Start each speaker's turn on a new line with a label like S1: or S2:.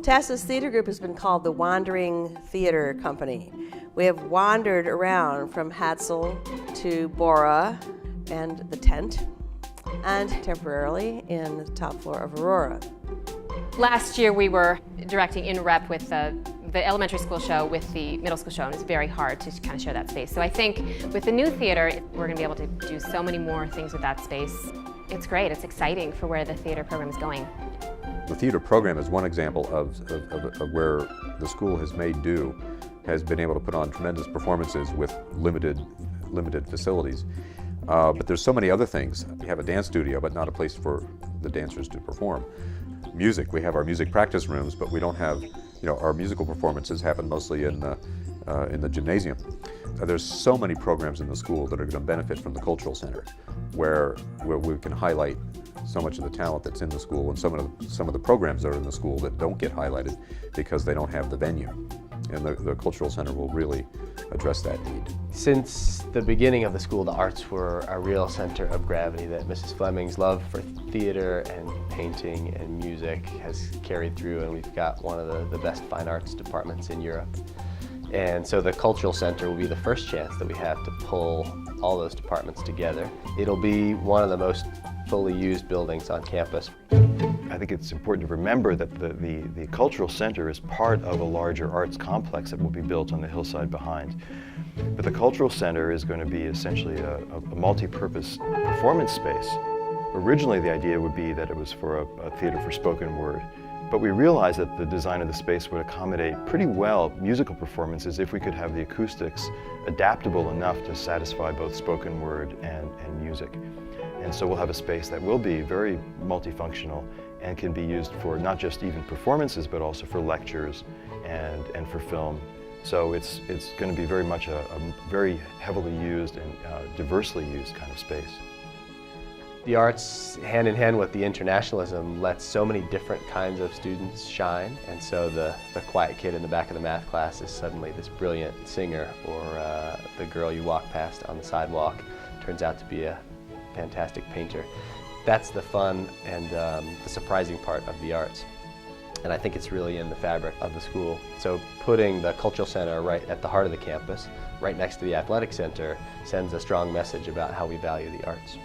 S1: TASIS Theater Group has been called the Wandering Theater Company. We have wandered around from Hatzel to Bora and the Tent, and temporarily in the top floor of Aurora.
S2: Last year we were directing in rep with the elementary school show with the middle school show, and it's very hard to kind of share that space. So I think with the new theater, we're going to be able to do so many more things with that space. It's great, it's exciting for where the theater program is going.
S3: The theater program is one example of where the school has made do, has been able to put on tremendous performances with limited facilities. But there's so many other things. We have a dance studio, but not a place for the dancers to perform. Music, we have our music practice rooms, but we don't have, our musical performances happen mostly in the gymnasium. There's so many programs in the school that are going to benefit from the cultural center, where we can highlight so much of the talent that's in the school and some of the programs that are in the school that don't get highlighted because they don't have the venue. And the cultural center will really address that need.
S4: Since the beginning of the school, the arts were a real center of gravity that Mrs. Fleming's love for theater and painting and music has carried through, and we've got one of the best fine arts departments in Europe. And so the cultural center will be the first chance that we have to pull all those departments together. It'll be one of the most fully used buildings on campus.
S5: I think it's important to remember that the cultural center is part of a larger arts complex that will be built on the hillside behind. But the cultural center is going to be essentially a multi-purpose performance space. Originally the idea would be that it was for a theater for spoken word, but we realized that the design of the space would accommodate pretty well musical performances if we could have the acoustics adaptable enough to satisfy both spoken word and music. And so we'll have a space that will be very multifunctional and can be used for not just even performances, but also for lectures and for film. So it's going to be very much a very heavily used and diversely used kind of space.
S4: The arts, hand in hand with the internationalism, lets so many different kinds of students shine, and so the quiet kid in the back of the math class is suddenly this brilliant singer, or the girl you walk past on the sidewalk turns out to be a fantastic painter. That's the fun and the surprising part of the arts. And I think it's really in the fabric of the school. So putting the cultural center right at the heart of the campus, right next to the athletic center, sends a strong message about how we value the arts.